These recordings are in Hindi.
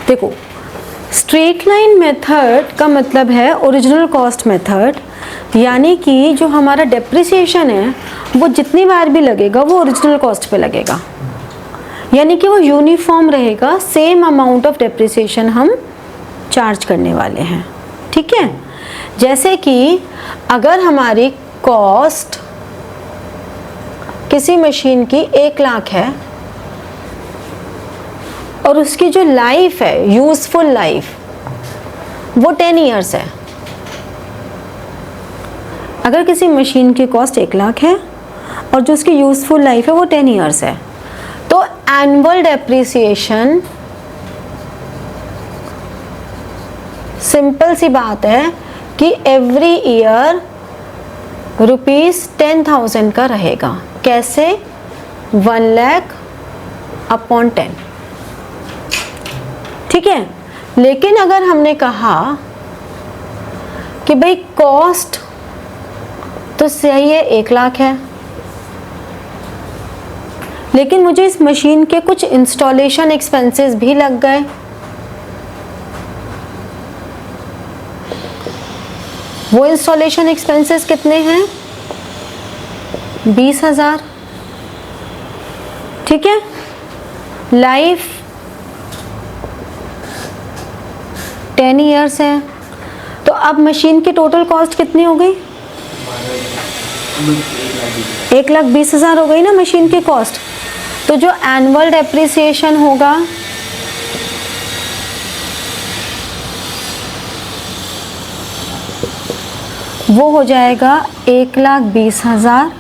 देखो, स्ट्रेट लाइन मेथड का मतलब है ओरिजिनल कॉस्ट मेथड, यानी कि जो हमारा डेप्रिसिएशन है वो जितनी बार भी लगेगा वो ओरिजिनल कॉस्ट पे लगेगा, यानी कि वो यूनिफॉर्म रहेगा, सेम अमाउंट ऑफ डेप्रिसिएशन हम चार्ज करने वाले हैं। ठीक है, जैसे कि अगर हमारी कॉस्ट किसी मशीन की 1 लाख है और उसकी जो लाइफ है, यूजफुल लाइफ, वो 10 ईयर्स है। अगर किसी मशीन की कॉस्ट 1 लाख है और जो उसकी यूजफुल लाइफ है वो 10 ईयर्स है, तो एनुअल डेप्रिसिएशन, सिंपल सी बात है कि एवरी ईयर ₹10,000 का रहेगा। कैसे? 1 लाख अपॉन 10। ठीक है, लेकिन अगर हमने कहा कि भाई कॉस्ट तो सही है 1 लाख है, लेकिन मुझे इस मशीन के कुछ इंस्टॉलेशन एक्सपेंसेस भी लग गए, वो इंस्टॉलेशन एक्सपेंसेस कितने हैं? 20,000। ठीक है, लाइफ 10 ईयर्स है, तो अब मशीन की टोटल कॉस्ट कितनी हो गई? 1,20,000 हो गई ना मशीन की कॉस्ट। तो जो एनुअल डेप्रिसिएशन होगा वो हो जाएगा 1,20,000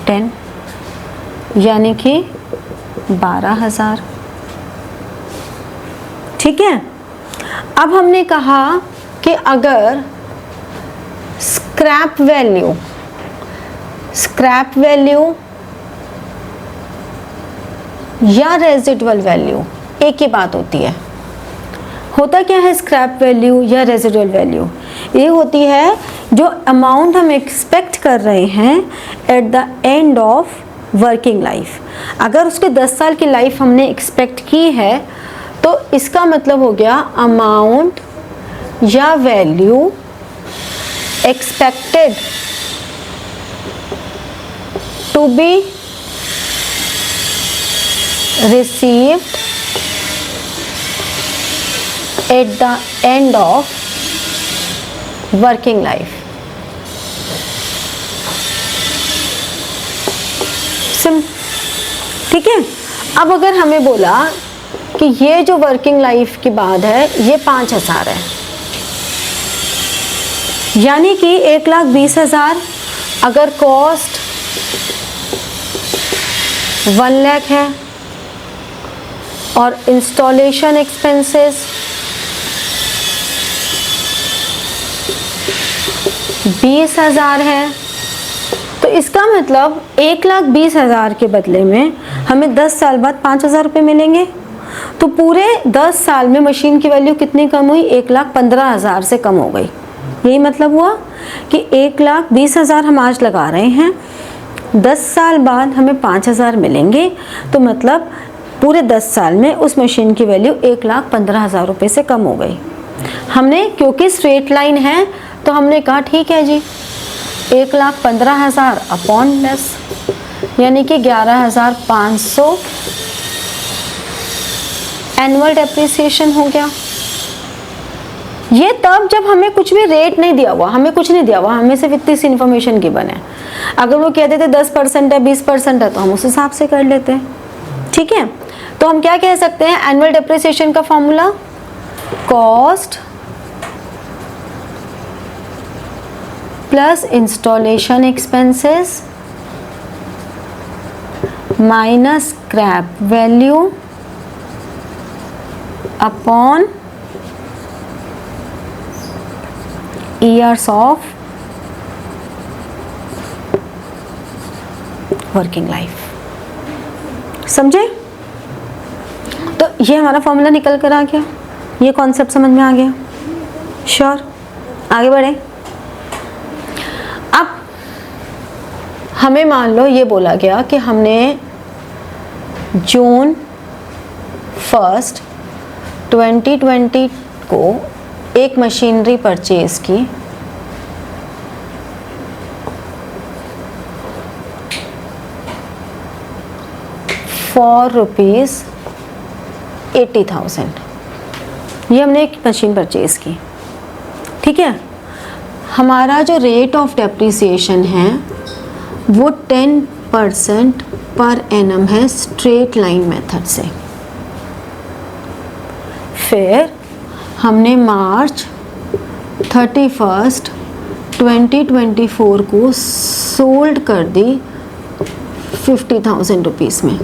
10, यानी कि 12,000। ठीक है, अब हमने कहा कि अगर स्क्रैप वैल्यू या रेजिडुअल वैल्यू एक ही बात होती है। होता क्या है स्क्रैप वैल्यू या रेजिडुअल वैल्यू? ये होती है जो अमाउंट हम एक्सपेक्ट कर रहे हैं eight the end of working life. अगर उसके 10 साल की लाइफ हमने एक्सपेक्ट की है तो इसका मतलब हो गया अमाउंट या value expected to be received at the end of working life। ठीक है, अब अगर हमें बोला कि ये जो वर्किंग लाइफ की बात है ये 5,000 है, यानी कि 1,20,000 अगर कॉस्ट 1 लाख है और इंस्टॉलेशन एक्सपेंसेस 20,000 है, तो इसका मतलब 1,20,000 के बदले में हमें 10 साल बाद 5,000 रुपये मिलेंगे। तो पूरे 10 साल में मशीन की वैल्यू कितनी कम हुई? 1,15,000 से कम हो गई। यही मतलब हुआ कि 1,20,000 हम आज लगा रहे हैं, 10 साल बाद हमें 5,000 मिलेंगे, तो मतलब पूरे 10 साल में उस मशीन की वैल्यू 1,15,000 रुपये से कम हो गई। हमने क्योंकि स्ट्रेट लाइन है तो हमने कहा ठीक है जी 1,15,000 अपॉन लेस, यानी कि 11,500 एनुअल डेप्रिसिएशन हो गया। ये तब जब हमें कुछ भी रेट नहीं दिया हुआ, हमें कुछ नहीं दिया हुआ, हमें सिर्फ इतनी सी इन्फॉर्मेशन की बने। अगर वो कहते थे 10% है 20% है तो हम उस हिसाब से कर लेते हैं। ठीक है, तो हम क्या कह सकते हैं एनुअल डेप्रिसिएशन का formula? Cost plus installation expenses minus scrap value upon years of working life. समझे? तो ये हमारा फॉर्मूला निकल कर आ गया, ये कॉन्सेप्ट समझ में आ गया। श्योर, आगे बढ़े। अब हमें मान लो ये बोला गया कि हमने जून 1, 2020 को एक मशीनरी परचेज की फॉर ₹80,000। ये हमने एक मशीन परचेज की, ठीक है। हमारा जो रेट ऑफ डेप्रिसिएशन है वो 10% पर एनम है स्ट्रेट लाइन मेथड से। फिर हमने मार्च 31, 2024 को सोल्ड कर दी 50,000 रुपीज़ में।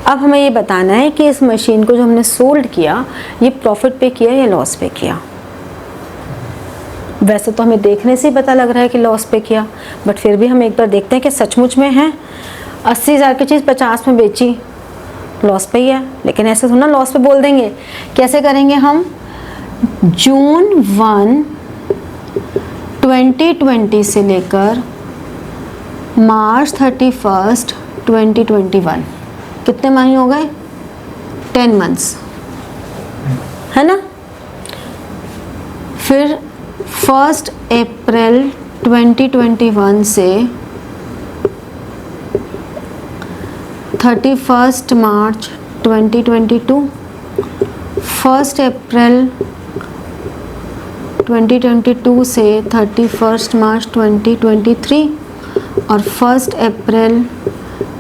अब हमें ये बताना है कि इस मशीन को जो हमने सोल्ड किया ये प्रॉफिट पे किया या लॉस पे किया। वैसे तो हमें देखने से ही पता लग रहा है कि लॉस पे किया, बट फिर भी हम एक बार देखते हैं कि सचमुच में है। 80,000 की चीज़ 50 में बेची, लॉस पे ही है। लेकिन ऐसे थोड़ा ना लॉस पे बोल देंगे। कैसे करेंगे हम? जून 1, 2020 से लेकर मार्च 31, 2021 कितने महीने हो गए? 10 मंथ्स, है ना। फिर 1 अप्रैल 2021 से 31 मार्च 2022, 1 अप्रैल 2022 से 31 मार्च 2023 और 1 अप्रैल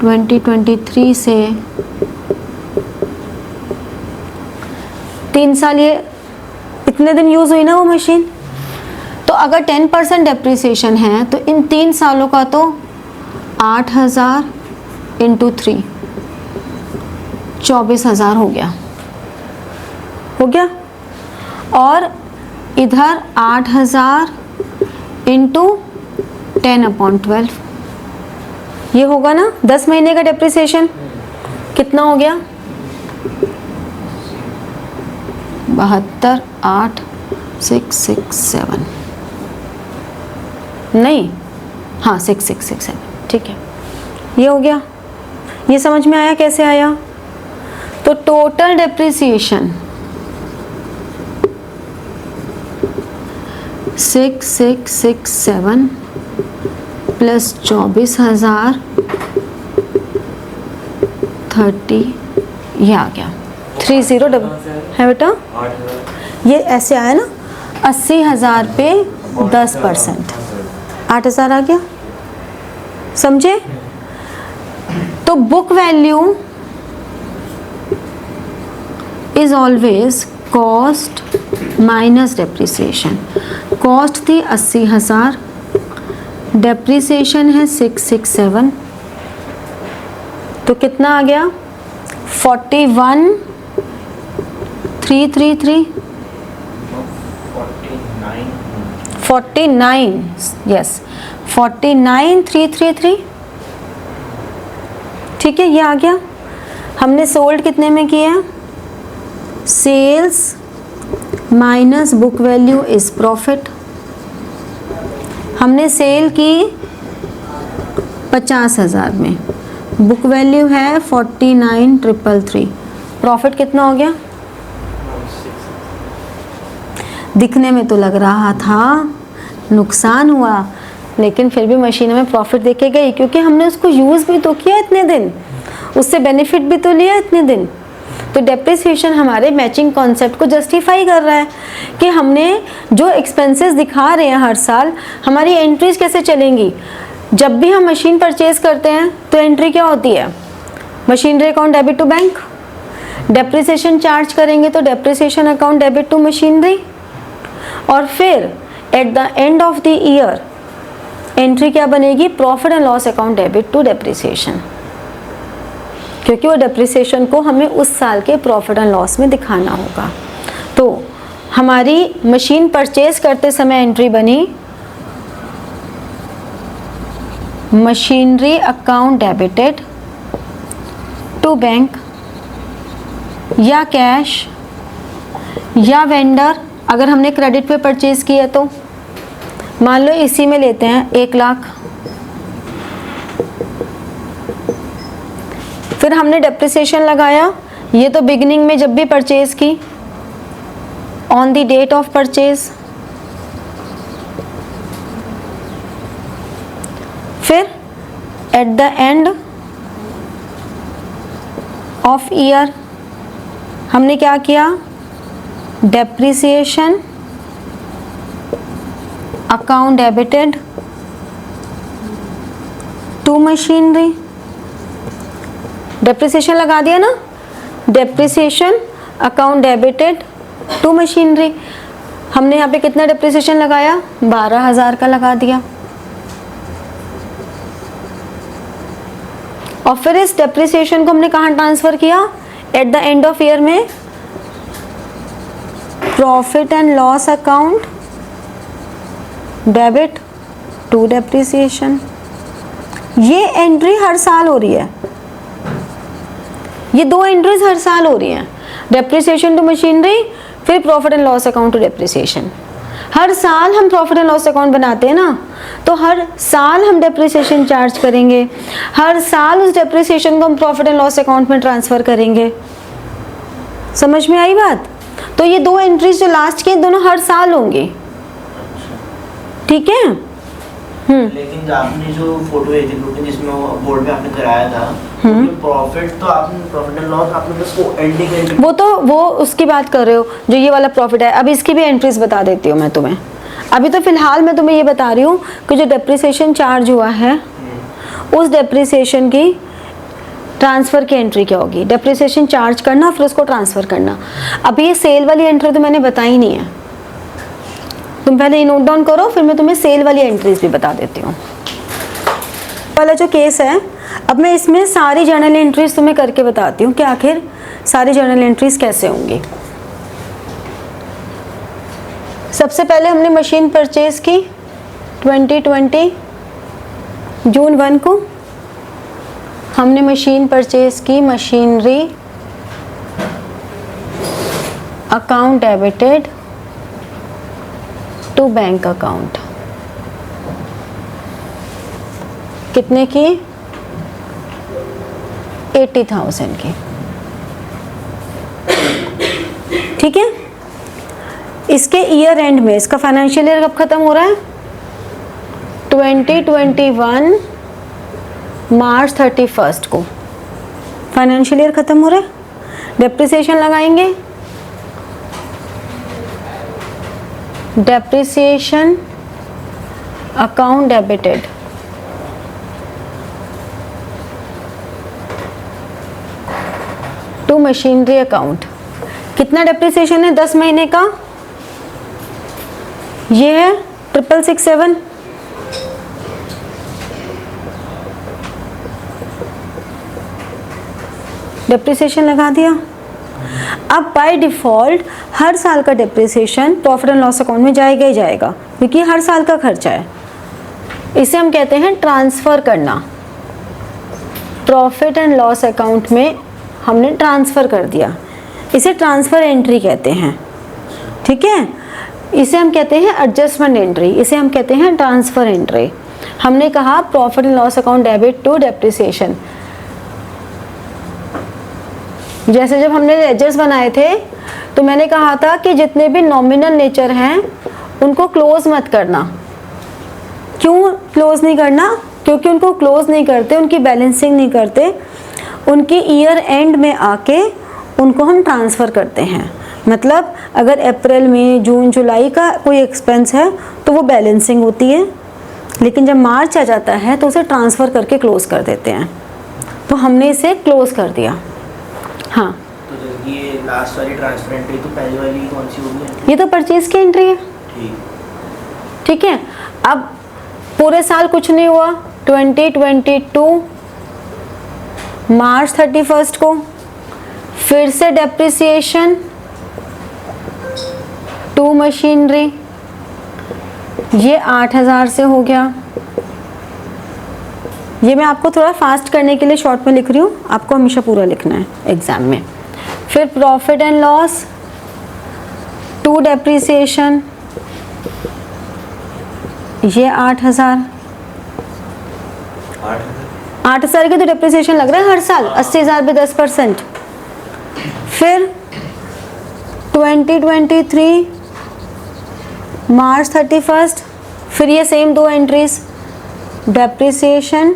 2023 से 3 साल। ये इतने दिन यूज़ हुई ना वो मशीन। तो अगर 10% डेप्रिसिएशन है तो इन 3 सालों का तो 8,000 इंटू 3 24,000 हो गया, और इधर 8,000 इंटू 10/12 ये होगा ना 10 महीने का डेप्रिसिएशन। कितना हो गया? 72, 8, 6, 6, 7 नहीं, हाँ 6, 6, 6, 7, ठीक है। ये हो गया। ये समझ में आया कैसे आया? तो टोटल डेप्रिसिएशन 6, 6, 6, 7 प्लस 24,000 30, ये आ गया 30 है बेटा। ये ऐसे आया ना, 80,000 पे 10%, 8,000 आ गया, समझे। तो book value is always cost minus depreciation. Cost थी 80,000, डेप्रिसिएशन है 667, तो कितना आ गया? 41,333, 49, यस 49,333, ठीक है। ये आ गया। हमने सोल्ड कितने में किया? Sales minus book value is profit. हमने सेल की 50,000 में, बुक वैल्यू है 49,333, प्रॉफिट कितना हो गया? दिखने में तो लग रहा था नुकसान हुआ, लेकिन फिर भी मशीन में प्रॉफिट देके गई, क्योंकि हमने उसको यूज़ भी तो किया इतने दिन, उससे बेनिफिट भी तो लिया इतने दिन। तो डेप्रिसिएशन हमारे मैचिंग कॉन्सेप्ट को जस्टिफाई कर रहा है कि हमने जो एक्सपेंसेस दिखा रहे हैं हर साल, हमारी एंट्रीज कैसे चलेंगी। जब भी हम मशीन परचेज करते हैं तो एंट्री क्या होती है? Machinery account debit to bank. Depreciation charge करेंगे तो depreciation account debit to machinery, और फिर at the end of the year entry क्या बनेगी? Profit and loss account debit to depreciation, क्योंकि वो डेप्रिसिएशन को हमें उस साल के प्रॉफिट एंड लॉस में दिखाना होगा। तो हमारी मशीन परचेज करते समय एंट्री बनी machinery account debited to bank, या कैश, या वेंडर। अगर हमने क्रेडिट पे परचेज किया तो मान लो इसी में लेते हैं 1 लाख, फिर हमने डेप्रिसिएशन लगाया ये तो बिगिनिंग में जब भी परचेज की, on the date of purchase. फिर at the end of year हमने क्या किया, depreciation account debited to machinery. Depreciation लगा दिया ना, depreciation account debited to machinery. हमने यहाँ पे कितना डेप्रिसिएशन लगाया, 12,000 का लगा दिया। और फिर इस डेप्रिसिएशन को हमने कहाँ ट्रांसफर किया, at the end of year में profit and loss account debit to depreciation. ये एंट्री हर साल हो रही है, ये दो एंट्रीज हर साल हो रही हैं, डेप्रिसिएशन टू मशीनरी, फिर profit and loss account to depreciation. हर साल हम प्रॉफिट एंड लॉस अकाउंट बनाते हैं ना, तो हर साल हम डेप्रिसिएशन चार्ज करेंगे, हर साल उस डेप्रिसिएशन को हम प्रॉफिट एंड लॉस अकाउंट में ट्रांसफर करेंगे। समझ में आई बात? तो ये दो एंट्रीज जो लास्ट के दोनों हर साल होंगी, ठीक है। लेकिन आपने जो फोटो भेजी ग्रुप में जिसमें बोर्ड पे आपने कराया था, प्रॉफिट तो आपने प्रॉफिट एंड लॉस आपने बस वो एंडिंग एंट्री, वो उसकी बात कर रहे हो जो ये वाला प्रॉफिट है। अब इसकी भी एंट्रीज बता देती हूँ मैं तुम्हें। अभी तो फिलहाल मैं तुम्हें ये बता रही हूँ कि जो डेप्रिसिएशन चार्ज हुआ है उस डेप्रिसिएशन की ट्रांसफर की एंट्री क्या होगी, डेप्रिसिएशन चार्ज करना फिर उसको ट्रांसफर करना। अभी ये सेल वाली एंट्री तो मैंने बताई नहीं है, तुम पहले ये नोट डाउन करो, फिर मैं तुम्हें सेल वाली एंट्रीज भी बता देती हूँ। वाला जो केस है, अब मैं इसमें सारी जर्नल एंट्रीज तुम्हें करके बताती हूँ कि आखिर सारी जर्नल एंट्रीज कैसे होंगी। सबसे पहले हमने मशीन परचेज की 2020 जून 1 को, हमने मशीन परचेज की, machinery account debited to bank account. कितने की, 80,000 की, ठीक है। इसके ईयर एंड में, इसका फाइनेंशियल ईयर कब खत्म हो रहा है, 2021 मार्च 31 को फाइनेंशियल ईयर खत्म हो रहा है। डेप्रिसिएशन लगाएंगे, depreciation account debited to machinery account. कितना डेप्रिसिएशन है 10 महीने का, ये है 667। डेप्रिसिएशन लगा दिया। अब बाय डिफ़ॉल्ट हर साल का depreciation profit and loss account में जाएगा ही जाएगा, क्योंकि हर साल का खर्चा है। इसे हम कहते हैं ट्रांसफ़र करना। प्रॉफिट एंड लॉस अकाउंट में हमने ट्रांसफ़र कर दिया, इसे ट्रांसफ़र एंट्री कहते हैं, ठीक है। इसे हम कहते हैं एडजस्टमेंट एंट्री, इसे हम कहते हैं ट्रांसफ़र एंट्री। हमने कहा profit and loss account debit to depreciation. जैसे जब हमने लेजर्स बनाए थे तो मैंने कहा था कि जितने भी नॉमिनल नेचर हैं उनको क्लोज मत करना। क्यों क्लोज नहीं करना? क्योंकि उनको क्लोज नहीं करते, उनकी बैलेंसिंग नहीं करते, उनकी ईयर एंड में आके उनको हम ट्रांसफ़र करते हैं। मतलब अगर अप्रैल मई जून जुलाई का कोई एक्सपेंस है तो वो बैलेंसिंग होती है, लेकिन जब मार्च आ जाता है तो उसे ट्रांसफ़र करके क्लोज कर देते हैं। तो हमने इसे क्लोज कर दिया। हाँ, तो ये लास्ट वाली ट्रांसफर एंट्री तो पहली वाली कौन सी होगी? ये तो परचेज की एंट्री है, ठीक है। अब पूरे साल कुछ नहीं हुआ, 2022 मार्च 31 को फिर से डेप्रिसिएशन टू मशीनरी, ये 8,000 से हो गया। ये मैं आपको थोड़ा फास्ट करने के लिए शॉर्ट में लिख रही हूँ, आपको हमेशा पूरा लिखना है एग्जाम में। फिर profit and loss to depreciation, ये 8,000। 8,000 की तो डेप्रिसिएशन लग रहा है हर साल, 80,000 पे 10%। फिर 2023 मार्च 31, फिर ये same 2 entries, depreciation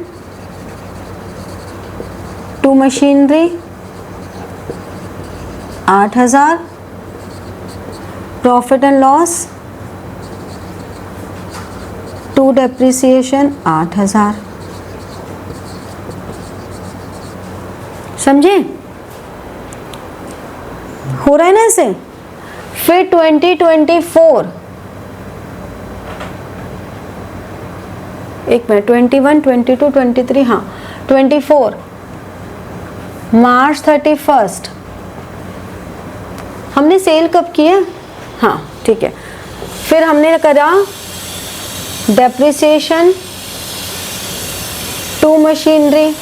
to machinery 8,000, profit and loss to depreciation 8,000। समझे? हो रहा है ना इसे? फिर 2024, एक मिनट, 21, 22, 23, हाँ 24 मार्च 31, हमने सेल कब की है? हाँ ठीक है। फिर हमने करा डेप्रिसिएशन टू मशीनरी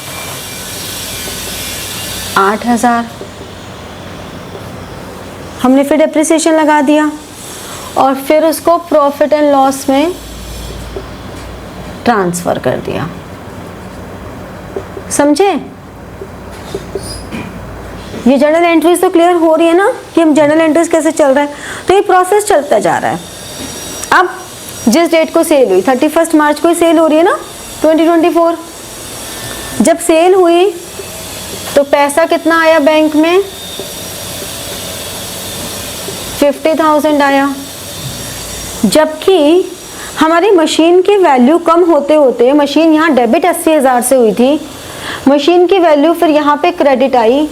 8,000, हमने फिर डेप्रिसिएशन लगा दिया और फिर उसको प्रॉफिट एंड लॉस में ट्रांसफर कर दिया। समझे? ये जर्नल एंट्रीज तो क्लियर हो रही है ना कि हम जर्नल एंट्रीज कैसे चल रहा है। तो ये प्रोसेस चलता जा रहा है। अब जिस डेट को सेल हुई 31 मार्च को ही सेल हो रही है ना 2024, जब सेल हुई तो पैसा कितना आया बैंक में? 50,000 आया। जबकि हमारी मशीन की वैल्यू कम होते होते, मशीन यहाँ डेबिट 80,000 से हुई थी, मशीन की वैल्यू फिर यहाँ पे क्रेडिट आई,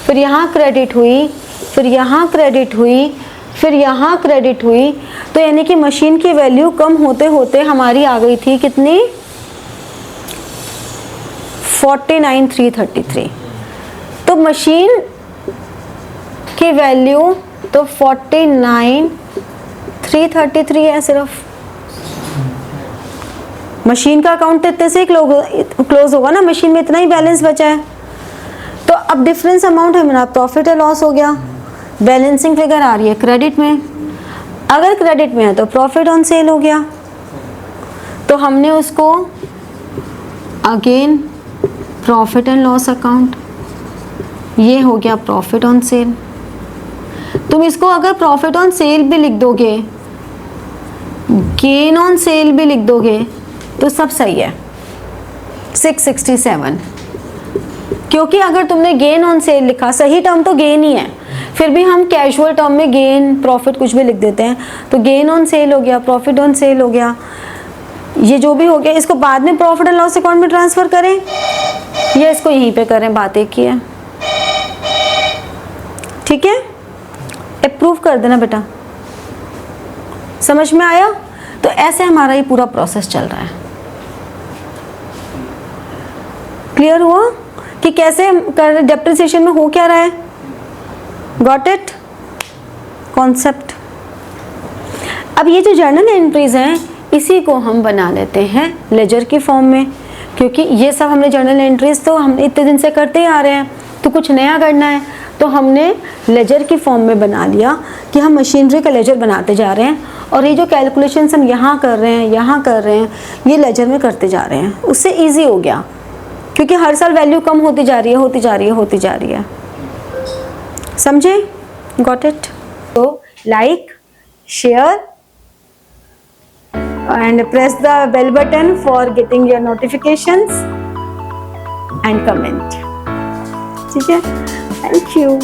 फिर यहाँ क्रेडिट हुई, फिर यहाँ क्रेडिट हुई, फिर यहाँ क्रेडिट हुई। तो यानी कि मशीन की वैल्यू कम होते होते हमारी आ गई थी कितनी? 49,333। तो मशीन की वैल्यू तो 49,333 है सिर्फ। मशीन का अकाउंट इतने से क्लोज होगा ना, मशीन में इतना ही बैलेंस बचा है। तो अब डिफरेंस अमाउंट हमारा प्रॉफिट और लॉस हो गया। बैलेंसिंग फिगर आ रही है क्रेडिट में, अगर क्रेडिट में है तो प्रॉफिट ऑन सेल हो गया। तो हमने उसको again profit and loss account, ये हो गया प्रॉफिट ऑन सेल। तुम इसको अगर प्रॉफिट ऑन सेल भी लिख दोगे, गेन ऑन सेल भी लिख दोगे तो सब सही है। 667, क्योंकि अगर तुमने गेन ऑन सेल लिखा, सही टर्म तो गेन ही है, फिर भी हम कैजुअल टर्म में गेन प्रॉफिट कुछ भी लिख देते हैं। तो गेन ऑन सेल हो गया, प्रॉफिट ऑन सेल हो गया, ये जो भी हो गया। इसको बाद में प्रॉफिट एंड लॉस अकाउंट में ट्रांसफर करें या इसको यहीं पे करें, बात एक ही है। ठीक है, अप्रूव कर देना बेटा। समझ में आया? तो ऐसे हमारा ये पूरा प्रोसेस चल रहा है। क्लियर हुआ कि कैसे कर, डेप्रिसिएशन में हो क्या रहा है? Got it concept. अब ये जो जर्नल एंट्रीज हैं इसी को हम बना लेते हैं लेजर की फॉर्म में, क्योंकि ये सब हमने जर्नल एंट्रीज तो हम इतने दिन से करते ही आ रहे हैं, तो कुछ नया करना है तो हमने लेजर की फॉर्म में बना लिया कि हम मशीनरी का लेजर बनाते जा रहे हैं और ये जो कैलकुलेशंस हम यहाँ कर रहे हैं, यहाँ कर रहे हैं, ये लेजर में करते जा रहे हैं। उससे ईजी हो गया क्योंकि हर साल वैल्यू कम होती जा रही है, होती जा रही है, होती जा रही है। समझे? Got it? तो like, share and press the bell button for getting your notifications and comment. ठीक है? Thank you.